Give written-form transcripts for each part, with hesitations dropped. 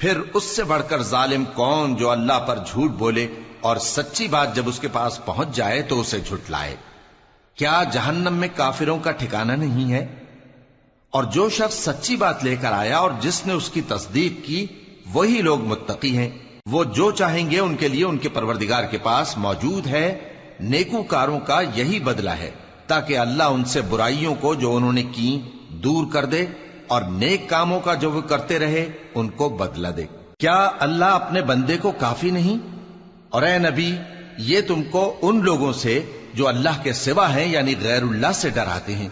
پھر اس سے بڑھ کر ظالم کون جو اللہ پر جھوٹ بولے اور سچی بات جب اس کے پاس پہنچ جائے تو اسے جھٹلائے۔ کیا جہنم میں کافروں کا ٹھکانہ نہیں ہے؟ اور جو شخص سچی بات لے کر آیا اور جس نے اس کی تصدیق کی وہی لوگ متقی ہیں۔ وہ جو چاہیں گے ان کے لیے ان کے پروردگار کے پاس موجود ہے۔ نیکوکاروں کا یہی بدلہ ہے تاکہ اللہ ان سے برائیوں کو جو انہوں نے کی دور کر دے اور نیک کاموں کا جو وہ کرتے رہے ان کو بدلہ دے۔ کیا اللہ اپنے بندے کو کافی نہیں؟ اور اے نبی، یہ تم کو ان لوگوں سے جو اللہ کے سوا ہیں یعنی غیر اللہ سے ڈراتے ہیں،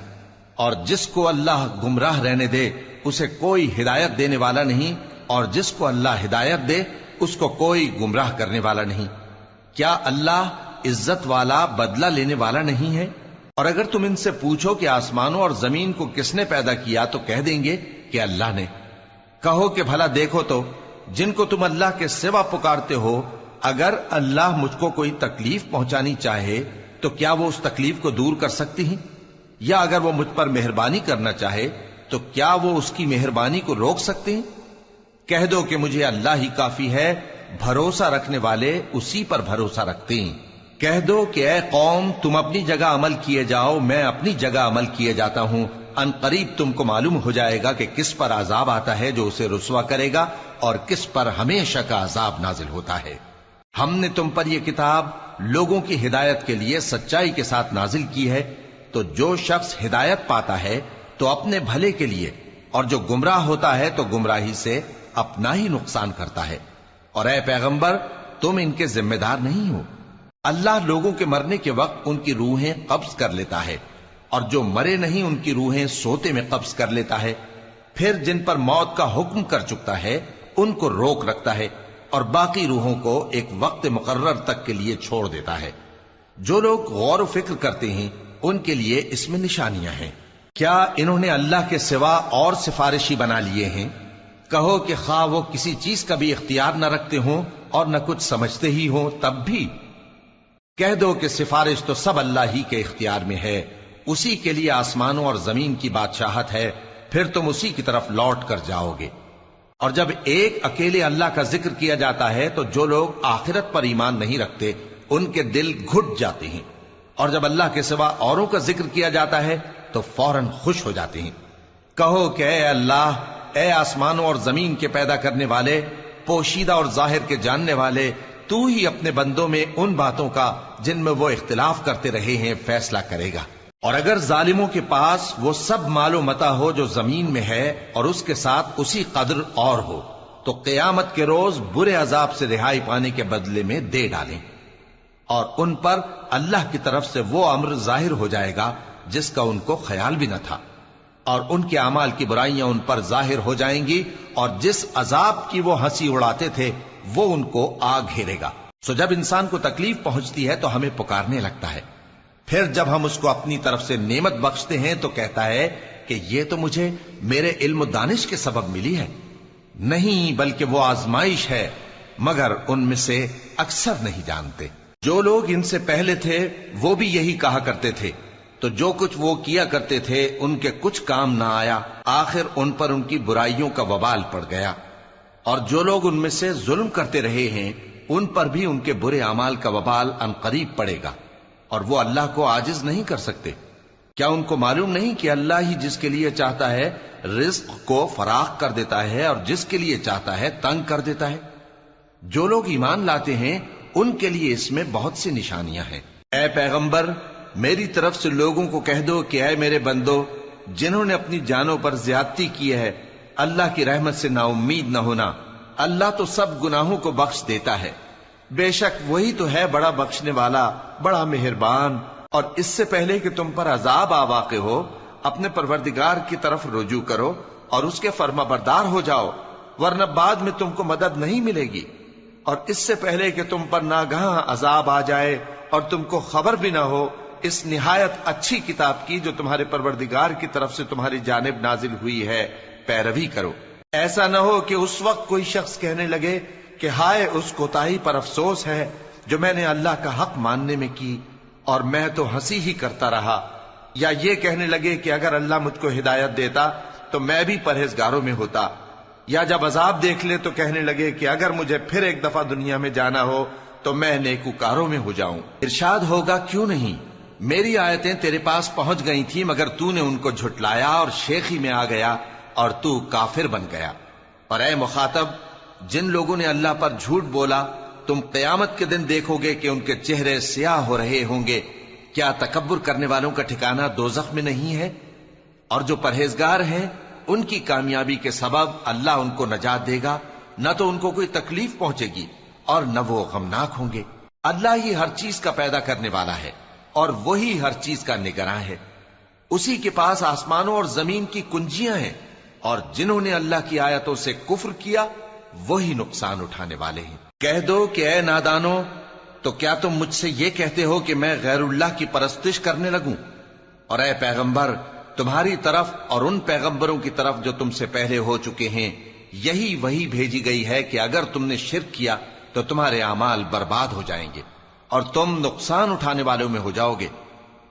اور جس کو اللہ گمراہ رہنے دے اسے کوئی ہدایت دینے والا نہیں، اور جس کو اللہ ہدایت دے اس کو کوئی گمراہ کرنے والا نہیں۔ کیا اللہ عزت والا بدلہ لینے والا نہیں ہے؟ اور اگر تم ان سے پوچھو کہ آسمانوں اور زمین کو کس نے پیدا کیا تو کہہ دیں گے کہ اللہ نے۔ کہو کہ بھلا دیکھو تو جن کو تم اللہ کے سوا پکارتے ہو، اگر اللہ مجھ کو کوئی تکلیف پہنچانی چاہے تو کیا وہ اس تکلیف کو دور کر سکتی ہیں؟ یا اگر وہ مجھ پر مہربانی کرنا چاہے تو کیا وہ اس کی مہربانی کو روک سکتے ہیں؟ کہہ دو کہ مجھے اللہ ہی کافی ہے، بھروسہ رکھنے والے اسی پر بھروسہ رکھتے ہیں۔ کہہ دو کہ اے قوم تم اپنی جگہ عمل کیے جاؤ، میں اپنی جگہ عمل کیے جاتا ہوں، ان قریب تم کو معلوم ہو جائے گا کہ کس پر عذاب آتا ہے جو اسے رسوا کرے گا اور کس پر ہمیشہ کا عذاب نازل ہوتا ہے۔ ہم نے تم پر یہ کتاب لوگوں کی ہدایت کے لیے سچائی کے ساتھ نازل کی ہے، تو جو شخص ہدایت پاتا ہے تو اپنے بھلے کے لیے، اور جو گمراہ ہوتا ہے تو گمراہی سے اپنا ہی نقصان کرتا ہے۔ اور اے پیغمبر تم ان کے ذمہ دار نہیں ہو۔ اللہ لوگوں کے مرنے کے وقت ان کی روحیں قبض کر لیتا ہے، اور جو مرے نہیں ان کی روحیں سوتے میں قبض کر لیتا ہے، پھر جن پر موت کا حکم کر چکتا ہے ان کو روک رکھتا ہے، اور باقی روحوں کو ایک وقت مقرر تک کے لیے چھوڑ دیتا ہے۔ جو لوگ غور و فکر کرتے ہیں ان کے لیے اس میں نشانیاں ہیں۔ کیا انہوں نے اللہ کے سوا اور سفارشی بنا لیے ہیں؟ کہو کہ خواہ وہ کسی چیز کا بھی اختیار نہ رکھتے ہوں اور نہ کچھ سمجھتے ہی ہوں تب بھی کہہ دو کہ سفارش تو سب اللہ ہی کے اختیار میں ہے، اسی کے لیے آسمانوں اور زمین کی بادشاہت ہے، پھر تم اسی کی طرف لوٹ کر جاؤ گے۔ اور جب ایک اکیلے اللہ کا ذکر کیا جاتا ہے تو جو لوگ آخرت پر ایمان نہیں رکھتے ان کے دل گھٹ جاتے ہیں، اور جب اللہ کے سوا اوروں کا ذکر کیا جاتا ہے تو فوراً خوش ہو جاتے ہیں۔ کہو کہ اے اللہ، اے آسمانوں اور زمین کے پیدا کرنے والے، پوشیدہ اور ظاہر کے جاننے والے، تو ہی اپنے بندوں میں ان باتوں کا جن میں وہ اختلاف کرتے رہے ہیں فیصلہ کرے گا۔ اور اگر ظالموں کے پاس وہ سب مال و متاع ہو جو زمین میں ہے اور اس کے ساتھ اسی قدر اور ہو تو قیامت کے روز برے عذاب سے رہائی پانے کے بدلے میں دے ڈالیں، اور ان پر اللہ کی طرف سے وہ امر ظاہر ہو جائے گا جس کا ان کو خیال بھی نہ تھا، اور ان کے اعمال کی برائیاں ان پر ظاہر ہو جائیں گی، اور جس عذاب کی وہ ہنسی اڑاتے تھے وہ ان کو آ گھیرے گا۔ سو جب انسان کو تکلیف پہنچتی ہے تو ہمیں پکارنے لگتا ہے، پھر جب ہم اس کو اپنی طرف سے نعمت بخشتے ہیں تو کہتا ہے کہ یہ تو مجھے میرے علم و دانش کے سبب ملی ہے۔ نہیں، بلکہ وہ آزمائش ہے، مگر ان میں سے اکثر نہیں جانتے۔ جو لوگ ان سے پہلے تھے وہ بھی یہی کہا کرتے تھے، تو جو کچھ وہ کیا کرتے تھے ان کے کچھ کام نہ آیا، آخر ان پر ان کی برائیوں کا وبال پڑ گیا۔ اور جو لوگ ان میں سے ظلم کرتے رہے ہیں ان پر بھی ان کے برے اعمال کا وبال عنقریب پڑے گا، اور وہ اللہ کو عاجز نہیں کر سکتے۔ کیا ان کو معلوم نہیں کہ اللہ ہی جس کے لیے چاہتا ہے رزق کو فراخ کر دیتا ہے اور جس کے لیے چاہتا ہے تنگ کر دیتا ہے؟ جو لوگ ایمان لاتے ہیں ان کے لیے اس میں بہت سی نشانیاں ہیں۔ اے پیغمبر، میری طرف سے لوگوں کو کہہ دو کہ اے میرے بندو، جنہوں نے اپنی جانوں پر زیادتی کی ہے، اللہ کی رحمت سے نا امید نہ ہونا۔ اللہ تو سب گناہوں کو بخش دیتا ہے، بے شک وہی تو ہے بڑا بخشنے والا، بڑا مہربان۔ اور اس سے پہلے کہ تم پر عذاب آ واقع ہو، اپنے پروردگار کی طرف رجوع کرو اور اس کے فرما بردار ہو جاؤ، ورنہ بعد میں تم کو مدد نہیں ملے گی۔ اور اس سے پہلے کہ تم پر ناگہاں عذاب آ جائے اور تم کو خبر بھی نہ ہو، اس نہایت اچھی کتاب کی جو تمہارے پروردگار کی طرف سے تمہاری جانب نازل ہوئی ہے پیروی کرو۔ ایسا نہ ہو کہ اس وقت کوئی شخص کہنے لگے کہ ہائے اس کوتاہی پر افسوس ہے جو میں نے اللہ کا حق ماننے میں کی، اور میں تو ہنسی ہی کرتا رہا، یا یہ کہنے لگے کہ اگر اللہ مجھ کو ہدایت دیتا تو میں بھی پرہیزگاروں میں ہوتا۔ یا جب عذاب دیکھ لے تو کہنے لگے کہ اگر مجھے پھر ایک دفعہ دنیا میں جانا ہو تو میں نیکوکاروں میں ہو جاؤں۔ ارشاد ہوگا کیوں نہیں، میری آیتیں تیرے پاس پہنچ گئی تھی مگر تو نے ان کو جھٹلایا اور شیخی میں آ گیا اور تو کافر بن گیا۔ اور اے مخاطب، جن لوگوں نے اللہ پر جھوٹ بولا تم قیامت کے دن دیکھو گے کہ ان کے چہرے سیاہ ہو رہے ہوں گے۔ کیا تکبر کرنے والوں کا ٹھکانہ دوزخ میں نہیں ہے؟ اور جو پرہیزگار ہیں ان کی کامیابی کے سبب اللہ ان کو نجات دے گا، نہ تو ان کو کوئی تکلیف پہنچے گی اور نہ وہ غمناک ہوں گے۔ اللہ ہی ہر چیز کا پیدا کرنے والا ہے اور وہی ہر چیز کا نگراں ہے۔ اسی کے پاس آسمانوں اور زمین کی کنجیاں ہیں، اور جنہوں نے اللہ کی آیتوں سے کفر کیا وہی نقصان اٹھانے والے ہیں۔ کہہ دو کہ اے نادانو، تو کیا تم مجھ سے یہ کہتے ہو کہ میں غیر اللہ کی پرستش کرنے لگوں؟ اور اے پیغمبر، تمہاری طرف اور ان پیغمبروں کی طرف جو تم سے پہلے ہو چکے ہیں یہی وہی بھیجی گئی ہے کہ اگر تم نے شرک کیا تو تمہارے اعمال برباد ہو جائیں گے اور تم نقصان اٹھانے والوں میں ہو جاؤ گے،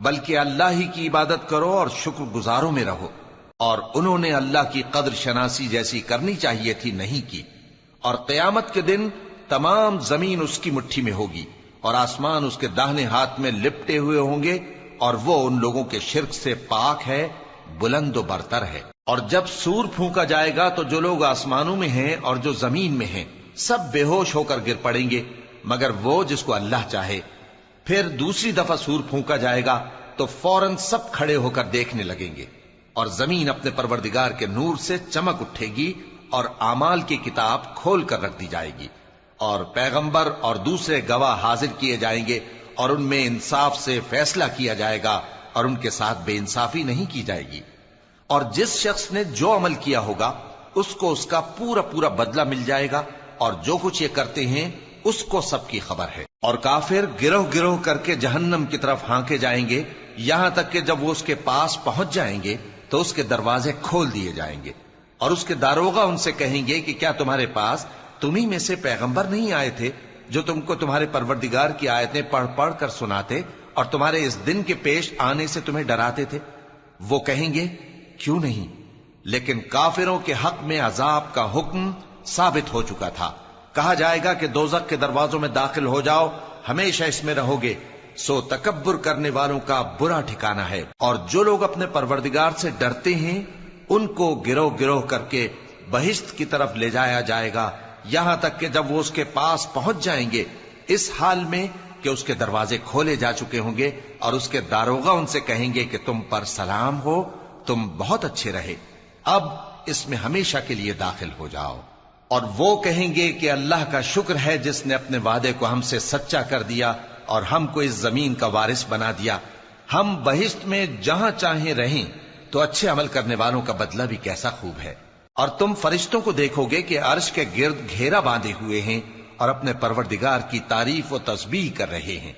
بلکہ اللہ ہی کی عبادت کرو اور شکر گزاروں میں رہو۔ اور انہوں نے اللہ کی قدر شناسی جیسی کرنی چاہیے تھی نہیں کی۔ اور قیامت کے دن تمام زمین اس کی مٹھی میں ہوگی اور آسمان اس کے داہنے ہاتھ میں لپٹے ہوئے ہوں گے، اور وہ ان لوگوں کے شرک سے پاک ہے، بلند و برتر ہے۔ اور جب سور پھونکا جائے گا تو جو لوگ آسمانوں میں ہیں اور جو زمین میں ہیں سب بے ہوش ہو کر گر پڑیں گے مگر وہ جس کو اللہ چاہے۔ پھر دوسری دفعہ سور پھونکا جائے گا تو فوراً سب کھڑے ہو کر دیکھنے لگیں گے، اور زمین اپنے پروردگار کے نور سے چمک اٹھے گی اور اعمال کی کتاب کھول کر رکھ دی جائے گی، اور پیغمبر اور دوسرے گواہ حاضر کیے جائیں گے، اور ان میں انصاف سے فیصلہ کیا جائے گا اور ان کے ساتھ بے انصافی نہیں کی جائے گی۔ اور جس شخص نے جو عمل کیا ہوگا اس کو اس کا پورا پورا بدلہ مل جائے گا، اور جو کچھ یہ کرتے ہیں اس کو سب کی خبر ہے۔ اور کافر گروہ گروہ کر کے جہنم کی طرف ہانکے جائیں گے، یہاں تک کہ جب وہ اس کے پاس پہنچ جائیں گے تو اس کے دروازے کھول دیے جائیں گے، اور اس کے داروغہ ان سے کہیں گے کہ کیا تمہارے پاس تمہیں میں سے پیغمبر نہیں آئے تھے جو تم کو تمہارے پروردگار کی آیتیں پڑھ پڑھ کر سناتے اور تمہارے اس دن کے پیش آنے سے تمہیں ڈراتے تھے؟ وہ کہیں گے کیوں نہیں، لیکن کافروں کے حق میں عذاب کا حکم ثابت ہو چکا تھا۔ کہا جائے گا کہ دوزخ کے دروازوں میں داخل ہو جاؤ، ہمیشہ اس میں رہو گے، سو تکبر کرنے والوں کا برا ٹھکانہ ہے۔ اور جو لوگ اپنے پروردگار سے ڈرتے ہیں ان کو گروہ گروہ کر کے بہشت کی طرف لے جایا جائے گا، یہاں تک کہ جب وہ اس کے پاس پہنچ جائیں گے اس حال میں کہ اس کے دروازے کھولے جا چکے ہوں گے، اور اس کے داروغہ ان سے کہیں گے کہ تم پر سلام ہو، تم بہت اچھے رہے، اب اس میں ہمیشہ کے لیے داخل ہو جاؤ۔ اور وہ کہیں گے کہ اللہ کا شکر ہے جس نے اپنے وعدے کو ہم سے سچا کر دیا اور ہم کو اس زمین کا وارث بنا دیا، ہم بہشت میں جہاں چاہیں رہیں، تو اچھے عمل کرنے والوں کا بدلہ بھی کیسا خوب ہے۔ اور تم فرشتوں کو دیکھو گے کہ عرش کے گرد گھیرا باندھے ہوئے ہیں اور اپنے پروردگار کی تعریف و تسبیح کر رہے ہیں،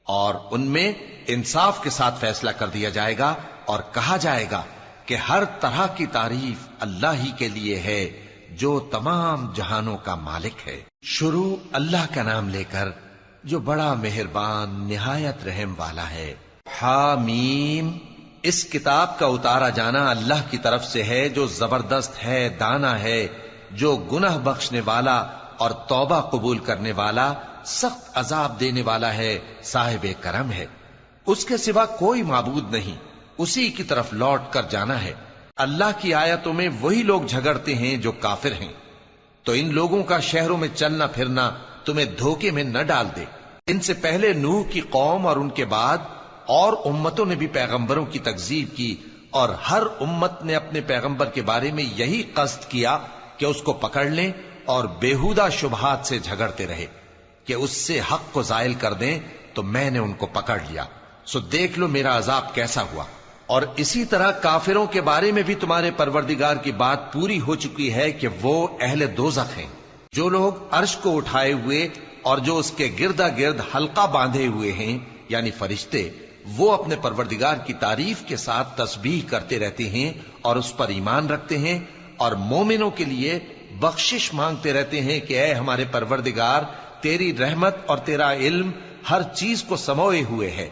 اور ان میں انصاف کے ساتھ فیصلہ کر دیا جائے گا، اور کہا جائے گا کہ ہر طرح کی تعریف اللہ ہی کے لیے ہے جو تمام جہانوں کا مالک ہے۔ شروع اللہ کا نام لے کر جو بڑا مہربان نہایت رحم والا ہے۔ حامیم، اس کتاب کا اتارا جانا اللہ کی طرف سے ہے جو زبردست ہے، دانا ہے، جو گناہ بخشنے والا اور توبہ قبول کرنے والا، سخت عذاب دینے والا ہے، صاحب کرم ہے۔ اس کے سوا کوئی معبود نہیں، اسی کی طرف لوٹ کر جانا ہے۔ اللہ کی آیتوں میں وہی لوگ جھگڑتے ہیں جو کافر ہیں، تو ان لوگوں کا شہروں میں چلنا پھرنا تمہیں دھوکے میں نہ ڈال دے۔ ان سے پہلے نوح کی قوم اور ان کے بعد اور امتوں نے بھی پیغمبروں کی تکذیب کی، اور ہر امت نے اپنے پیغمبر کے بارے میں یہی قصد کیا کہ اس کو پکڑ لیں اور بیہودہ شبہات سے جھگڑتے رہے کہ اس سے حق کو زائل کر دیں، تو میں نے ان کو پکڑ لیا، سو دیکھ لو میرا عذاب کیسا ہوا۔ اور اسی طرح کافروں کے بارے میں بھی تمہارے پروردگار کی بات پوری ہو چکی ہے کہ وہ اہل دوزخ ہیں۔ جو لوگ عرش کو اٹھائے ہوئے اور جو اس کے گردا گرد حلقہ باندھے ہوئے ہیں یعنی فرشتے، وہ اپنے پروردگار کی تعریف کے ساتھ تسبیح کرتے رہتے ہیں اور اس پر ایمان رکھتے ہیں، اور مومنوں کے لیے بخشش مانگتے رہتے ہیں کہ اے ہمارے پروردگار، تیری رحمت اور تیرا علم ہر چیز کو سموئے ہوئے ہے،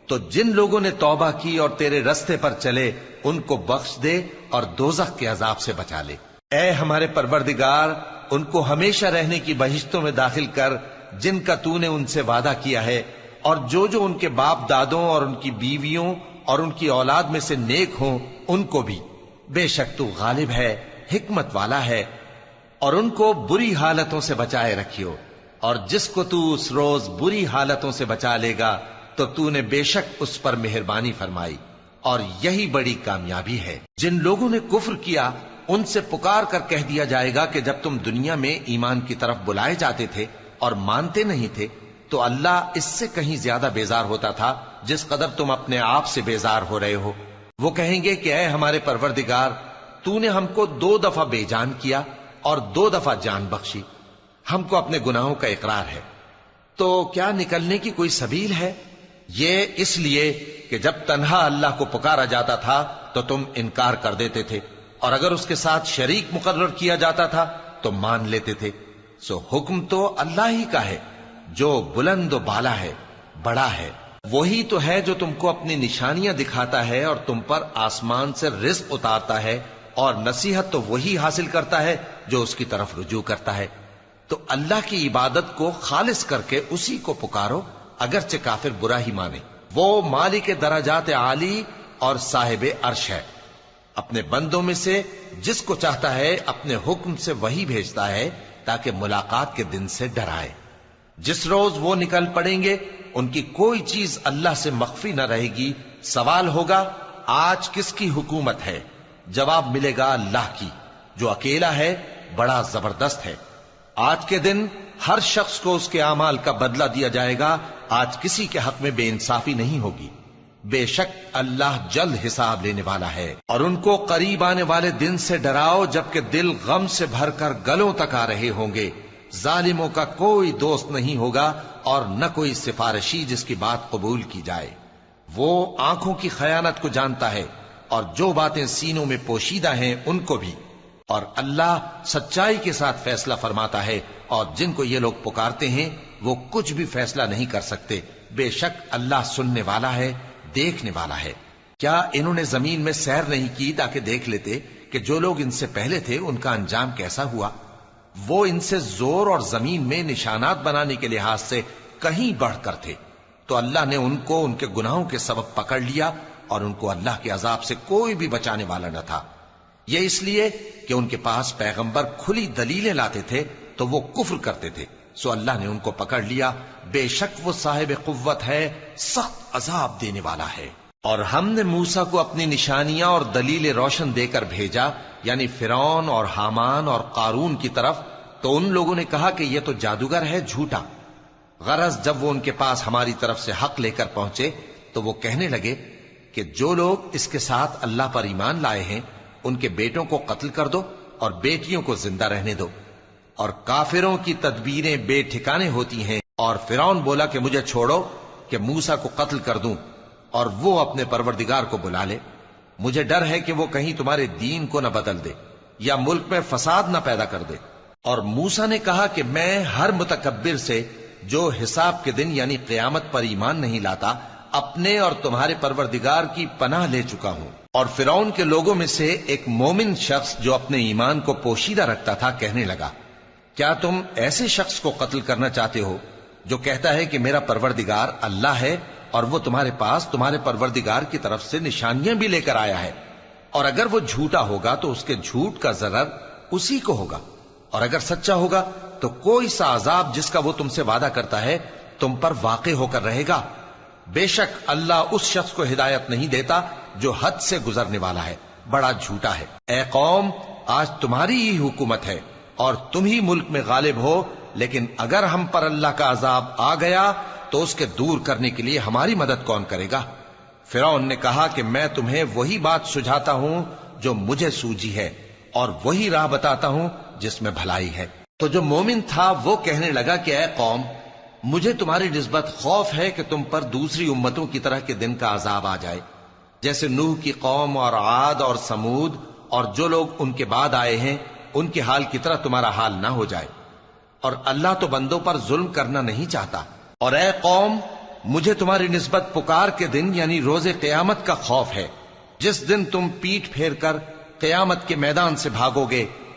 تو جن لوگوں نے توبہ کی اور تیرے رستے پر چلے ان کو بخش دے اور دوزخ کے عذاب سے بچا لے۔ اے ہمارے پروردگار، ان کو ہمیشہ رہنے کی بہشتوں میں داخل کر جن کا تو نے ان سے وعدہ کیا ہے، اور جو جو ان کے باپ دادوں اور ان کی بیویوں اور ان کی اولاد میں سے نیک ہوں ان کو بھی۔ بے شک تو غالب ہے، حکمت والا ہے۔ اور ان کو بری حالتوں سے بچائے رکھیو، اور جس کو تو اس روز بری حالتوں سے بچا لے گا تو نے بے شک اس پر مہربانی فرمائی، اور یہی بڑی کامیابی ہے۔ جن لوگوں نے کفر کیا ان سے پکار کر کہہ دیا جائے گا کہ جب تم دنیا میں ایمان کی طرف بلائے جاتے تھے اور مانتے نہیں تھے تو اللہ اس سے کہیں زیادہ بیزار ہوتا تھا جس قدر تم اپنے آپ سے بیزار ہو رہے ہو۔ وہ کہیں گے کہ اے ہمارے پروردگار، تو نے ہم کو 2 دفعہ بے جان کیا اور 2 دفعہ جان بخشی، ہم کو اپنے گناہوں کا اقرار ہے، تو کیا نکلنے کی کوئی سبیل ہے؟ یہ اس لیے کہ جب تنہا اللہ کو پکارا جاتا تھا تو تم انکار کر دیتے تھے، اور اگر اس کے ساتھ شریک مقرر کیا جاتا تھا تو مان لیتے تھے۔ سو حکم تو اللہ ہی کا ہے جو بلند و بالا ہے، بڑا ہے۔ وہی تو ہے جو تم کو اپنی نشانیاں دکھاتا ہے اور تم پر آسمان سے رزق اتارتا ہے، اور نصیحت تو وہی حاصل کرتا ہے جو اس کی طرف رجوع کرتا ہے۔ تو اللہ کی عبادت کو خالص کر کے اسی کو پکارو، اگرچہ کافر برا ہی مانے۔ وہ مالک درجات عالی اور صاحب عرش ہے، اپنے بندوں میں سے جس کو چاہتا ہے اپنے حکم سے وہی بھیجتا ہے تاکہ ملاقات کے دن سے ڈرائے۔ جس روز وہ نکل پڑیں گے ان کی کوئی چیز اللہ سے مخفی نہ رہے گی۔ سوال ہوگا آج کس کی حکومت ہے؟ جواب ملے گا اللہ کی، جو اکیلا ہے، بڑا زبردست ہے۔ آج کے دن ہر شخص کو اس کے اعمال کا بدلہ دیا جائے گا۔ آج کسی کے حق میں بے انصافی نہیں ہوگی۔ بے شک اللہ جلد حساب لینے والا ہے۔ اور ان کو قریب آنے والے دن سے ڈراؤ جبکہ دل غم سے بھر کر گلوں تک آ رہے ہوں گے۔ ظالموں کا کوئی دوست نہیں ہوگا اور نہ کوئی سفارشی جس کی بات قبول کی جائے۔ وہ آنکھوں کی خیانت کو جانتا ہے اور جو باتیں سینوں میں پوشیدہ ہیں ان کو بھی۔ اور اللہ سچائی کے ساتھ فیصلہ فرماتا ہے، اور جن کو یہ لوگ پکارتے ہیں وہ کچھ بھی فیصلہ نہیں کر سکتے۔ بے شک اللہ سننے والا ہے، دیکھنے والا ہے۔ کیا انہوں نے زمین میں سیر نہیں کی تاکہ دیکھ لیتے کہ جو لوگ ان سے پہلے تھے ان کا انجام کیسا ہوا؟ وہ ان سے زور اور زمین میں نشانات بنانے کے لحاظ سے کہیں بڑھ کر تھے، تو اللہ نے ان کو ان کے گناہوں کے سبب پکڑ لیا، اور ان کو اللہ کے عذاب سے کوئی بھی بچانے والا نہ تھا۔ یہ اس لیے کہ ان کے پاس پیغمبر کھلی دلیلیں لاتے تھے تو وہ کفر کرتے تھے، سو اللہ نے ان کو پکڑ لیا۔ بے شک وہ صاحب قوت ہے، سخت عذاب دینے والا ہے۔ اور ہم نے موسیٰ کو اپنی نشانیاں اور دلیل روشن دے کر بھیجا، یعنی فرعون اور حامان اور قارون کی طرف، تو ان لوگوں نے کہا کہ یہ تو جادوگر ہے، جھوٹا۔ غرض جب وہ ان کے پاس ہماری طرف سے حق لے کر پہنچے تو وہ کہنے لگے کہ جو لوگ اس کے ساتھ اللہ پر ایمان لائے ہیں ان کے بیٹوں کو قتل کر دو اور بیٹیوں کو زندہ رہنے دو۔ اور کافروں کی تدبیریں بے ٹھکانے ہوتی ہیں۔ اور فرعون بولا کہ مجھے چھوڑو کہ موسیٰ کو قتل کر دوں اور وہ اپنے پروردگار کو بلا لے۔ مجھے ڈر ہے کہ وہ کہیں تمہارے دین کو نہ بدل دے یا ملک میں فساد نہ پیدا کر دے۔ اور موسیٰ نے کہا کہ میں ہر متکبر سے جو حساب کے دن یعنی قیامت پر ایمان نہیں لاتا اپنے اور تمہارے پروردگار کی پناہ لے چکا ہوں۔ اور فرعون کے لوگوں میں سے ایک مومن شخص جو اپنے ایمان کو پوشیدہ رکھتا تھا کہنے لگا، کیا تم ایسے شخص کو قتل کرنا چاہتے ہو جو کہتا ہے کہ میرا پروردگار اللہ ہے اور وہ تمہارے پاس تمہارے پروردگار کی طرف سے نشانیاں بھی لے کر آیا ہے؟ اور اگر وہ جھوٹا ہوگا تو اس کے جھوٹ کا ضرر اسی کو ہوگا، اور اگر سچا ہوگا تو کوئی سا عذاب جس کا وہ تم سے وعدہ کرتا ہے تم پر واقع ہو کر رہے گا۔ بے شک اللہ اس شخص کو ہدایت نہیں دیتا جو حد سے گزرنے والا ہے، بڑا جھوٹا ہے۔ اے قوم، آج تمہاری ہی حکومت ہے اور تم ہی ملک میں غالب ہو، لیکن اگر ہم پر اللہ کا عذاب آ گیا تو اس کے دور کرنے کے لیے ہماری مدد کون کرے گا؟ فرعون نے کہا کہ میں تمہیں وہی بات سجھاتا ہوں جو مجھے سوجی ہے اور وہی راہ بتاتا ہوں جس میں بھلائی ہے۔ تو جو مومن تھا وہ کہنے لگا کہ اے قوم، مجھے تمہاری نسبت خوف ہے کہ تم پر دوسری امتوں کی طرح کے دن کا عذاب آ جائے، جیسے نوح کی قوم اور عاد اور سمود اور جو لوگ ان کے بعد آئے ہیں ان کے حال کی طرح تمہارا حال نہ ہو جائے۔ اور اللہ تو بندوں پر ظلم کرنا نہیں چاہتا۔ اور اے قوم، مجھے تمہاری نسبت پکار کے دن یعنی روز قیامت کا خوف ہے، جس دن تم پیٹھ پھیر کر قیامت کے میدان سے بھاگو گے۔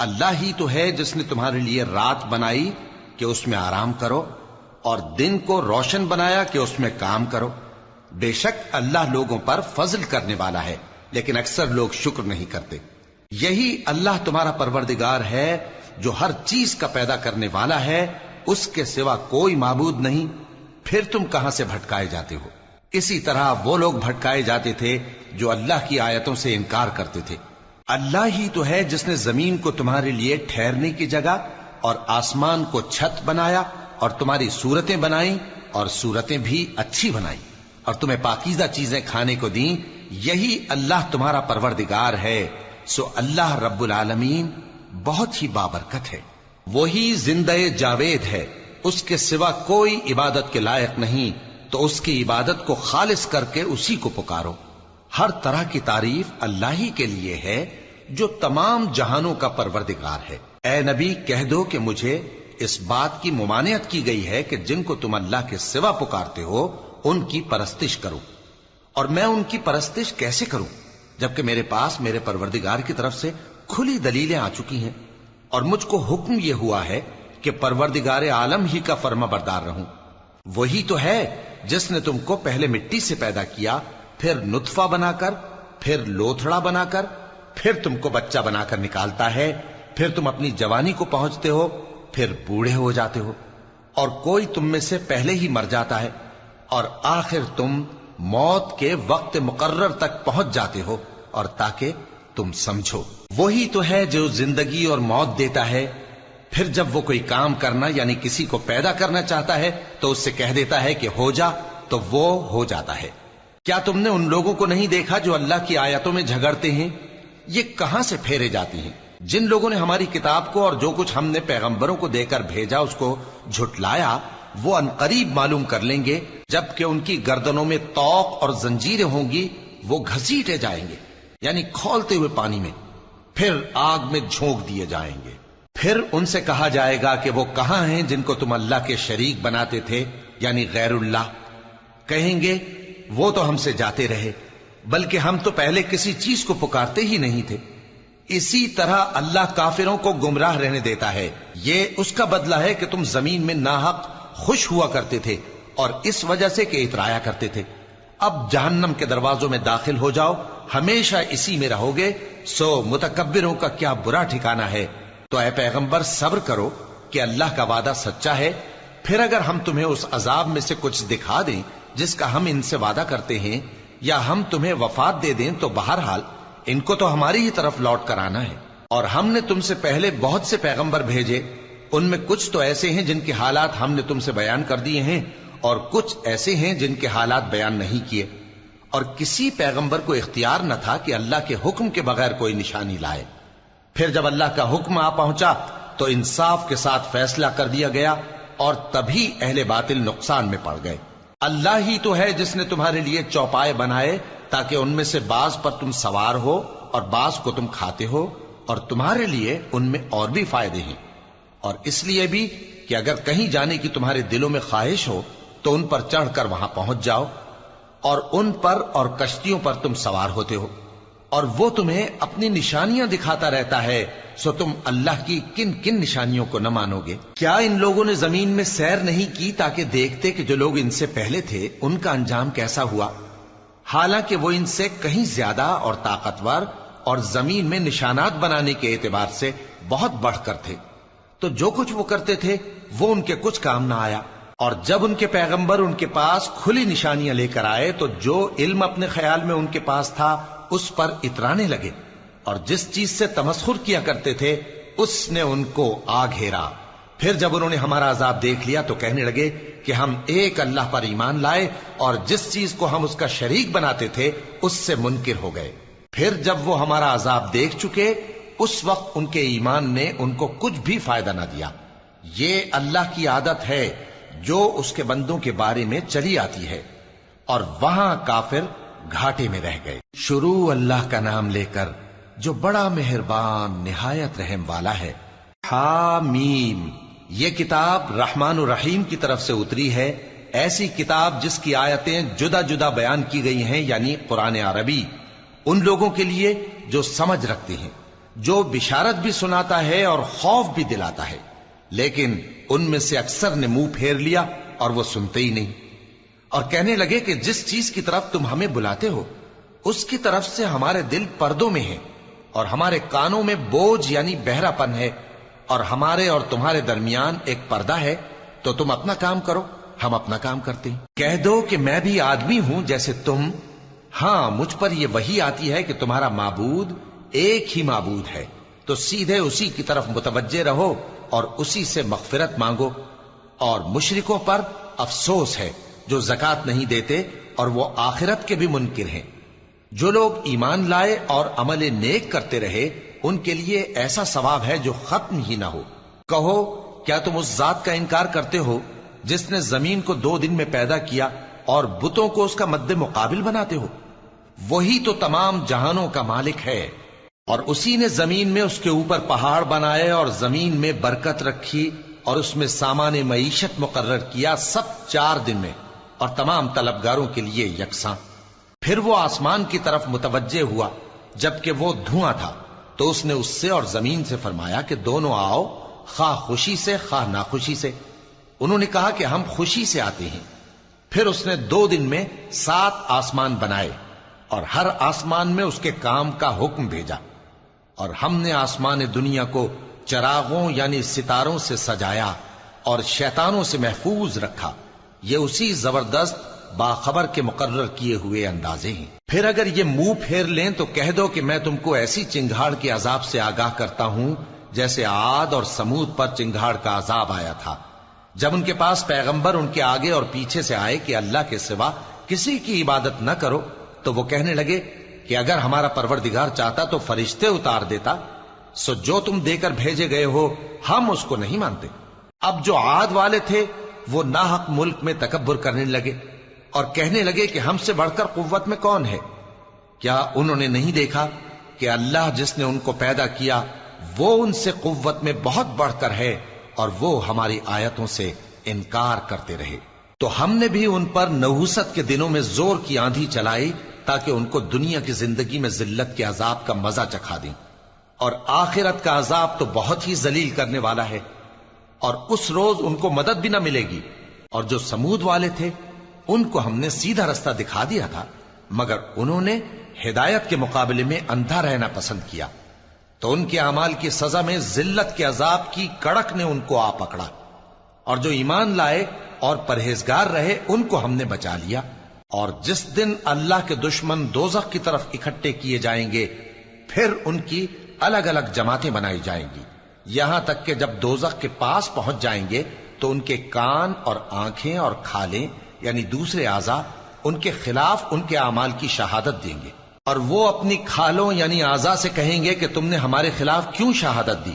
اللہ ہی تو ہے جس نے تمہارے لیے رات بنائی کہ اس میں آرام کرو اور دن کو روشن بنایا کہ اس میں کام کرو. بے شک اللہ لوگوں پر فضل کرنے والا ہے لیکن اکثر لوگ شکر نہیں کرتے. یہی اللہ تمہارا پروردگار ہے جو ہر چیز کا پیدا کرنے والا ہے، اس کے سوا کوئی معبود نہیں. پھر تم کہاں سے بھٹکائے جاتے ہو؟ اسی طرح وہ لوگ بھٹکائے جاتے تھے جو اللہ کی آیتوں سے انکار کرتے تھے. اللہ ہی تو ہے جس نے زمین کو تمہارے لیے ٹھہرنے کی جگہ اور آسمان کو چھت بنایا اور تمہاری صورتیں بنائیں اور صورتیں بھی اچھی بنائیں اور تمہیں پاکیزہ چیزیں کھانے کو دیں. یہی اللہ تمہارا پروردگار ہے. سو اللہ رب العالمین بہت ہی بابرکت ہے. وہی زندہ جاوید ہے، اس کے سوا کوئی عبادت کے لائق نہیں، تو اس کی عبادت کو خالص کر کے اسی کو پکارو. ہر طرح کی تعریف اللہ ہی کے لیے ہے جو تمام جہانوں کا پروردگار ہے. اے نبی کہہ دو کہ مجھے اس بات کی ممانعت کی گئی ہے کہ جن کو تم اللہ کے سوا پکارتے ہو ان کی پرستش کرو، اور میں ان کی پرستش کیسے کروں جبکہ میرے پاس میرے پروردگار کی طرف سے کھلی دلیلیں آ چکی ہیں، اور مجھ کو حکم یہ ہوا ہے کہ پروردگار عالم ہی کا فرما بردار رہوں. وہی تو ہے جس نے تم کو پہلے مٹی سے پیدا کیا، پھر نطفہ بنا کر، پھر لوتھڑا بنا کر، پھر تم کو بچہ بنا کر نکالتا ہے، پھر تم اپنی جوانی کو پہنچتے ہو، پھر بوڑھے ہو جاتے ہو، اور کوئی تم میں سے پہلے ہی مر جاتا ہے، اور آخر تم موت کے وقت مقرر تک پہنچ جاتے ہو. اور تاکہ تم سمجھو وہی تو ہے جو زندگی اور موت دیتا ہے. پھر جب وہ کوئی کام کرنا یعنی کسی کو پیدا کرنا چاہتا ہے تو اس سے کہہ دیتا ہے کہ ہو جا، تو وہ ہو جاتا ہے. کیا تم نے ان لوگوں کو نہیں دیکھا جو اللہ کی آیتوں میں جھگڑتے ہیں؟ یہ کہاں سے پھیرے جاتی ہیں؟ جن لوگوں نے ہماری کتاب کو اور جو کچھ ہم نے پیغمبروں کو دے کر بھیجا اس کو جھٹلایا، وہ انقریب معلوم کر لیں گے جبکہ ان کی گردنوں میں طوق اور زنجیریں ہوں گی، وہ گھسیٹے جائیں گے یعنی کھولتے ہوئے پانی میں، پھر آگ میں جھونک دیے جائیں گے. پھر ان سے کہا جائے گا کہ وہ کہاں ہیں جن کو تم اللہ کے شریک بناتے تھے یعنی غیر اللہ؟ کہیں گے وہ تو ہم سے جاتے رہے، بلکہ ہم تو پہلے کسی چیز کو پکارتے ہی نہیں تھے. اسی طرح اللہ کافروں کو گمراہ رہنے دیتا ہے. یہ اس کا بدلہ ہے کہ تم زمین میں ناحق خوش ہوا کرتے تھے اور اس وجہ سے کہ اترایا کرتے تھے. اب جہنم کے دروازوں میں داخل ہو جاؤ، ہمیشہ اسی میں رہو گے. سو متکبروں کا کیا برا ٹھکانہ ہے. تو اے پیغمبر صبر کرو کہ اللہ کا وعدہ سچا ہے. پھر اگر ہم تمہیں اس عذاب میں سے کچھ دکھا دیں جس کا ہم ان سے وعدہ کرتے ہیں، یا ہم تمہیں وفات دے دیں، تو بہرحال ان کو تو ہماری ہی طرف لوٹ کر آنا ہے. اور ہم نے تم سے پہلے بہت سے پیغمبر بھیجے، ان میں کچھ تو ایسے ہیں جن کے حالات ہم نے تم سے بیان کر دیے ہیں، اور کچھ ایسے ہیں جن کے حالات بیان نہیں کیے. اور کسی پیغمبر کو اختیار نہ تھا کہ اللہ کے حکم کے بغیر کوئی نشانی لائے. پھر جب اللہ کا حکم آ پہنچا تو انصاف کے ساتھ فیصلہ کر دیا گیا، اور تبھی اہل باطل نقصان میں پڑ گئے. اللہ ہی تو ہے جس نے تمہارے لیے چوپائے بنائے تاکہ ان میں سے بعض پر تم سوار ہو اور بعض کو تم کھاتے ہو، اور تمہارے لیے ان میں اور بھی فائدے ہیں. اور اس لیے بھی کہ اگر کہیں جانے کی تمہارے دلوں میں خواہش ہو تو ان پر چڑھ کر وہاں پہنچ جاؤ، اور ان پر اور کشتیوں پر تم سوار ہوتے ہو، اور وہ تمہیں اپنی نشانیاں دکھاتا رہتا ہے. سو تم اللہ کی کن کن نشانیوں کو نہ مانو گے؟ کیا ان لوگوں نے زمین میں سیر نہیں کی تاکہ دیکھتے کہ جو لوگ ان سے پہلے تھے ان کا انجام کیسا ہوا؟ حالانکہ وہ ان سے کہیں زیادہ اور طاقتور اور زمین میں نشانات بنانے کے اعتبار سے بہت بڑھ کر تھے. تو جو کچھ وہ کرتے تھے وہ ان کے کچھ کام نہ آیا. اور جب ان کے پیغمبر ان کے پاس کھلی نشانیاں لے کر آئے تو جو علم اپنے خیال میں ان کے پاس تھا اس پر اترانے لگے، اور جس چیز سے تمسخر کیا کرتے تھے اس نے ان کو آ گھیرا. پھر جب انہوں نے ہمارا عذاب دیکھ لیا تو کہنے لگے کہ ہم ایک اللہ پر ایمان لائے، اور جس چیز کو ہم اس کا شریک بناتے تھے اس سے منکر ہو گئے. پھر جب وہ ہمارا عذاب دیکھ چکے اس وقت ان کے ایمان نے ان کو کچھ بھی فائدہ نہ دیا. یہ اللہ کی عادت ہے جو اس کے بندوں کے بارے میں چلی آتی ہے. اور وہاں کافر گھاٹے میں رہ گئے. شروع اللہ کا نام لے کر جو بڑا مہربان نہایت رحم والا ہے. حامیم، یہ کتاب رحمان الرحیم کی طرف سے اتری ہے، ایسی کتاب جس کی آیتیں جدا جدا بیان کی گئی ہیں، یعنی قرآن عربی، ان لوگوں کے لیے جو سمجھ رکھتے ہیں، جو بشارت بھی سناتا ہے اور خوف بھی دلاتا ہے، لیکن ان میں سے اکثر نے منہ پھیر لیا اور وہ سنتے ہی نہیں، اور کہنے لگے کہ جس چیز کی طرف تم ہمیں بلاتے ہو اس کی طرف سے ہمارے دل پردوں میں ہیں، اور ہمارے کانوں میں بوجھ یعنی بہرا پن ہے، اور ہمارے اور تمہارے درمیان ایک پردہ ہے، تو تم اپنا کام کرو، ہم اپنا کام کرتے ہیں۔ کہہ دو کہ میں بھی آدمی ہوں جیسے تم، ہاں مجھ پر یہ وحی آتی ہے کہ تمہارا معبود ایک ہی معبود ہے، تو سیدھے اسی کی طرف متوجہ رہو اور اسی سے مغفرت مانگو۔ اور مشرکوں پر افسوس ہے جو زکوٰۃ نہیں دیتے اور وہ آخرت کے بھی منکر ہیں۔ جو لوگ ایمان لائے اور عمل نیک کرتے رہے ان کے لیے ایسا ثواب ہے جو ختم ہی نہ ہو۔ کہو کیا تم اس ذات کا انکار کرتے ہو جس نے زمین کو 2 دن میں پیدا کیا اور بتوں کو اس کا مد مقابل بناتے ہو؟ وہی تو تمام جہانوں کا مالک ہے، اور اسی نے زمین میں اس کے اوپر پہاڑ بنائے اور زمین میں برکت رکھی اور اس میں سامان معیشت مقرر کیا، سب 4 دن میں، اور تمام طلبگاروں کے لیے یکساں۔ پھر وہ آسمان کی طرف متوجہ ہوا جبکہ وہ دھواں تھا، تو اس نے اس سے اور زمین سے فرمایا کہ دونوں آؤ، خواہ خوشی سے خواہ ناخوشی سے۔ انہوں نے کہا کہ ہم خوشی سے آتے ہیں۔ پھر اس نے 2 دن میں 7 آسمان بنائے اور ہر آسمان میں اس کے کام کا حکم بھیجا، اور ہم نے آسمان دنیا کو چراغوں یعنی ستاروں سے سجایا اور شیطانوں سے محفوظ رکھا۔ یہ اسی زبردست باخبر کے مقرر کیے ہوئے اندازے ہیں۔ پھر اگر یہ منہ پھیر لیں تو کہہ دو کہ میں تم کو ایسی چنگھاڑ کے عذاب سے آگاہ کرتا ہوں جیسے عاد اور سمود پر چنگھاڑ کا عذاب آیا تھا، جب ان کے پاس پیغمبر ان کے آگے اور پیچھے سے آئے کہ اللہ کے سوا کسی کی عبادت نہ کرو، تو وہ کہنے لگے کہ اگر ہمارا پروردگار چاہتا تو فرشتے اتار دیتا، سو جو تم دے کر بھیجے گئے ہو ہم اس کو نہیں مانتے۔ اب جو عاد والے تھے وہ ناحق ملک میں تکبر کرنے لگے اور کہنے لگے کہ ہم سے بڑھ کر قوت میں کون ہے؟ کیا انہوں نے نہیں دیکھا کہ اللہ جس نے ان کو پیدا کیا وہ ان سے قوت میں بہت بڑھ کر ہے، اور وہ ہماری آیتوں سے انکار کرتے رہے۔ تو ہم نے بھی ان پر نحوست کے دنوں میں زور کی آندھی چلائی تاکہ ان کو دنیا کی زندگی میں ذلت کے عذاب کا مزہ چکھا دیں، اور آخرت کا عذاب تو بہت ہی ذلیل کرنے والا ہے، اور اس روز ان کو مدد بھی نہ ملے گی۔ اور جو سمود والے تھے ان کو ہم نے سیدھا رستہ دکھا دیا تھا، مگر انہوں نے ہدایت کے مقابلے میں اندھا رہنا پسند کیا، تو ان کے اعمال کی سزا میں ذلت کے عذاب کی کڑک نے ان کو آ پکڑا۔ اور جو ایمان لائے اور پرہیزگار رہے ان کو ہم نے بچا لیا۔ اور جس دن اللہ کے دشمن دوزخ کی طرف اکٹھے کیے جائیں گے پھر ان کی الگ الگ جماعتیں بنائی جائیں گی، یہاں تک کہ جب دوزخ کے پاس پہنچ جائیں گے تو ان کے کان اور آنکھیں اور کھالیں یعنی دوسرے اعضاء ان کے خلاف ان کے اعمال کی شہادت دیں گے، اور وہ اپنی کھالوں یعنی اعضاء سے کہیں گے کہ تم نے ہمارے خلاف کیوں شہادت دی؟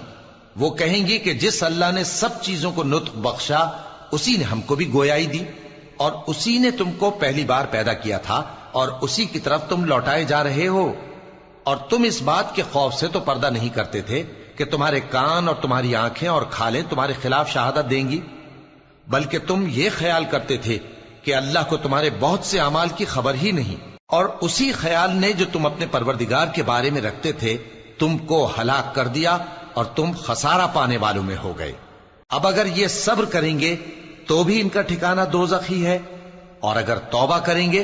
وہ کہیں گی کہ جس اللہ نے سب چیزوں کو نطق بخشا اسی نے ہم کو بھی گویائی دی، اور اسی نے تم کو پہلی بار پیدا کیا تھا اور اسی کی طرف تم لوٹائے جا رہے ہو۔ اور تم اس بات کے خوف سے تو پردہ نہیں کرتے تھے کہ تمہارے کان اور تمہاری آنکھیں اور کھالیں تمہارے خلاف شہادت دیں گی، بلکہ تم یہ خیال کرتے تھے کہ اللہ کو تمہارے بہت سے اعمال کی خبر ہی نہیں، اور اسی خیال نے جو تم اپنے پروردگار کے بارے میں رکھتے تھے تم کو ہلاک کر دیا اور تم خسارہ پانے والوں میں ہو گئے۔ اب اگر یہ صبر کریں گے تو بھی ان کا ٹھکانہ دوزخ ہی ہے، اور اگر توبہ کریں گے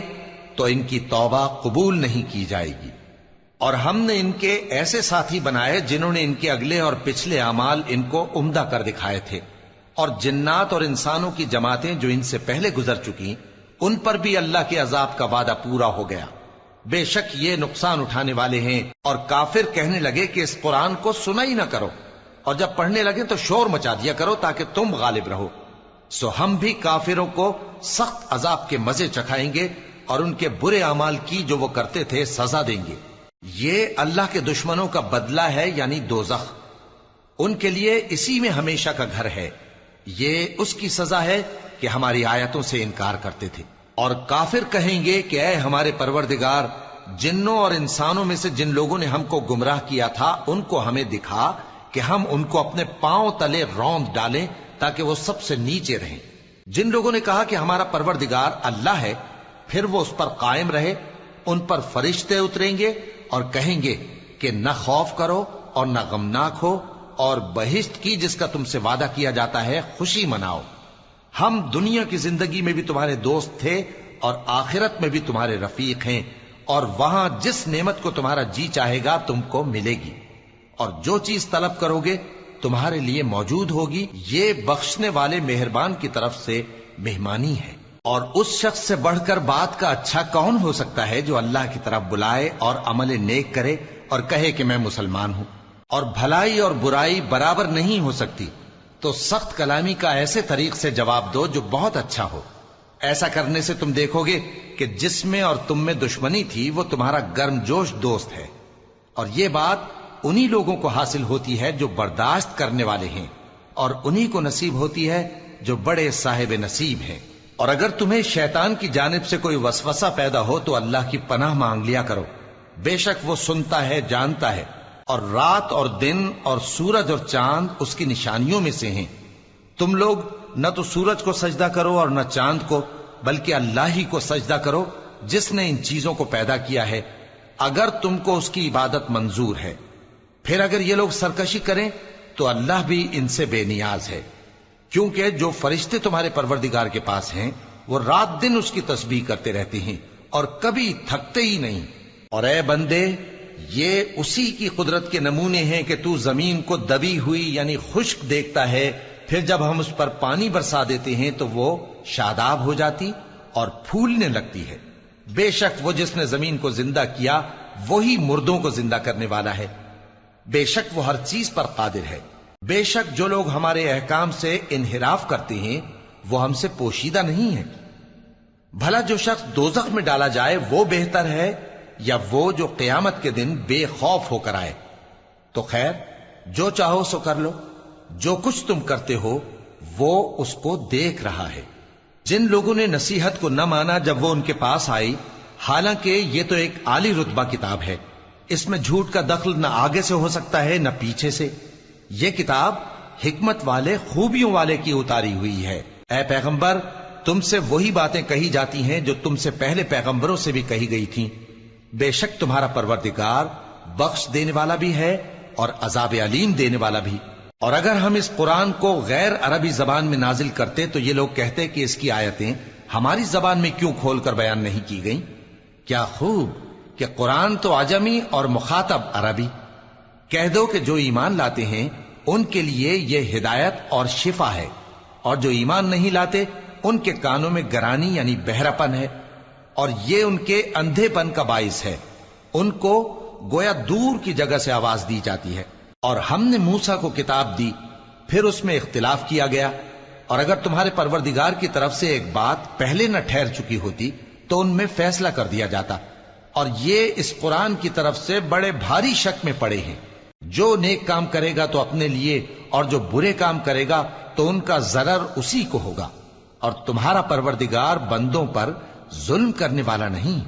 تو ان کی توبہ قبول نہیں کی جائے گی۔ اور ہم نے ان کے ایسے ساتھی بنائے جنہوں نے ان کے اگلے اور پچھلے اعمال ان کو عمدہ کر دکھائے تھے، اور جنات اور انسانوں کی جماعتیں جو ان سے پہلے گزر چکی ان پر بھی اللہ کے عذاب کا وعدہ پورا ہو گیا۔ بے شک یہ نقصان اٹھانے والے ہیں۔ اور کافر کہنے لگے کہ اس قرآن کو سنا ہی نہ کرو، اور جب پڑھنے لگے تو شور مچا دیا کرو تاکہ تم غالب رہو۔ سو ہم بھی کافروں کو سخت عذاب کے مزے چکھائیں گے اور ان کے برے اعمال کی جو وہ کرتے تھے سزا دیں گے۔ یہ اللہ کے دشمنوں کا بدلہ ہے یعنی دوزخ، ان کے لیے اسی میں ہمیشہ کا گھر ہے۔ یہ اس کی سزا ہے کہ ہماری آیتوں سے انکار کرتے تھے۔ اور کافر کہیں گے کہ اے ہمارے پروردگار، جنوں اور انسانوں میں سے جن لوگوں نے ہم کو گمراہ کیا تھا ان کو ہمیں دکھا کہ ہم ان کو اپنے پاؤں تلے روند ڈالیں تاکہ وہ سب سے نیچے رہیں۔ جن لوگوں نے کہا کہ ہمارا پروردگار اللہ ہے پھر وہ اس پر قائم رہے، ان پر فرشتے اتریں گے اور کہیں گے کہ نہ خوف کرو اور نہ غمناک ہو، اور بہشت کی جس کا تم سے وعدہ کیا جاتا ہے خوشی مناؤ۔ ہم دنیا کی زندگی میں بھی تمہارے دوست تھے اور آخرت میں بھی تمہارے رفیق ہیں، اور وہاں جس نعمت کو تمہارا جی چاہے گا تم کو ملے گی، اور جو چیز طلب کرو گے تمہارے لیے موجود ہوگی۔ یہ بخشنے والے مہربان کی طرف سے مہمانی ہے۔ اور اس شخص سے بڑھ کر بات کا اچھا کون ہو سکتا ہے جو اللہ کی طرف بلائے اور عمل نیک کرے اور کہے کہ میں مسلمان ہوں۔ اور بھلائی اور برائی برابر نہیں ہو سکتی، تو سخت کلامی کا ایسے طریق سے جواب دو جو بہت اچھا ہو۔ ایسا کرنے سے تم دیکھو گے کہ جس میں اور تم میں دشمنی تھی وہ تمہارا گرم جوش دوست ہے، اور یہ بات انہی لوگوں کو حاصل ہوتی ہے جو برداشت کرنے والے ہیں، اور انہی کو نصیب ہوتی ہے جو بڑے صاحب نصیب ہیں۔ اور اگر تمہیں شیطان کی جانب سے کوئی وسوسہ پیدا ہو تو اللہ کی پناہ مانگ لیا کرو، بے شک وہ سنتا ہے، جانتا ہے۔ اور رات اور دن اور سورج اور چاند اس کی نشانیوں میں سے ہیں۔ تم لوگ نہ تو سورج کو سجدہ کرو اور نہ چاند کو، بلکہ اللہ ہی کو سجدہ کرو جس نے ان چیزوں کو پیدا کیا ہے، اگر تم کو اس کی عبادت منظور ہے۔ پھر اگر یہ لوگ سرکشی کریں تو اللہ بھی ان سے بے نیاز ہے، کیونکہ جو فرشتے تمہارے پروردگار کے پاس ہیں وہ رات دن اس کی تسبیح کرتے رہتے ہیں اور کبھی تھکتے ہی نہیں۔ اور اے بندے، یہ اسی کی قدرت کے نمونے ہیں کہ تو زمین کو دبی ہوئی یعنی خشک دیکھتا ہے، پھر جب ہم اس پر پانی برسا دیتے ہیں تو وہ شاداب ہو جاتی اور پھولنے لگتی ہے۔ بے شک وہ جس نے زمین کو زندہ کیا وہی مردوں کو زندہ کرنے والا ہے، بے شک وہ ہر چیز پر قادر ہے۔ بے شک جو لوگ ہمارے احکام سے انحراف کرتے ہیں وہ ہم سے پوشیدہ نہیں ہیں۔ بھلا جو شخص دوزخ میں ڈالا جائے وہ بہتر ہے یا وہ جو قیامت کے دن بے خوف ہو کر آئے؟ تو خیر، جو چاہو سو کر لو، جو کچھ تم کرتے ہو وہ اس کو دیکھ رہا ہے۔ جن لوگوں نے نصیحت کو نہ مانا جب وہ ان کے پاس آئی، حالانکہ یہ تو ایک عالی رتبہ کتاب ہے، اس میں جھوٹ کا دخل نہ آگے سے ہو سکتا ہے نہ پیچھے سے۔ یہ کتاب حکمت والے، خوبیوں والے کی اتاری ہوئی ہے۔ اے پیغمبر، تم سے وہی باتیں کہی جاتی ہیں جو تم سے پہلے پیغمبروں سے بھی کہی گئی تھیں۔ بے شک تمہارا پروردگار بخش دینے والا بھی ہے اور عذاب علیم دینے والا بھی۔ اور اگر ہم اس قرآن کو غیر عربی زبان میں نازل کرتے تو یہ لوگ کہتے کہ اس کی آیتیں ہماری زبان میں کیوں کھول کر بیان نہیں کی گئیں؟ کیا خوب کہ قرآن تو عجمی اور مخاطب عربی۔ کہہ دو کہ جو ایمان لاتے ہیں ان کے لیے یہ ہدایت اور شفا ہے، اور جو ایمان نہیں لاتے ان کے کانوں میں گرانی یعنی بہراپن ہے، اور یہ ان کے اندھے پن کا باعث ہے۔ ان کو گویا دور کی جگہ سے آواز دی جاتی ہے۔ اور ہم نے موسیٰ کو کتاب دی، پھر اس میں اختلاف کیا گیا، اور اگر تمہارے پروردگار کی طرف سے ایک بات پہلے نہ ٹھہر چکی ہوتی تو ان میں فیصلہ کر دیا جاتا۔ اور یہ اس قرآن کی طرف سے بڑے بھاری شک میں پڑے ہیں۔ جو نیک کام کرے گا تو اپنے لیے، اور جو برے کام کرے گا تو ان کا ضرر اسی کو ہوگا، اور تمہارا پروردگار بندوں پر ظلم کرنے والا نہیں۔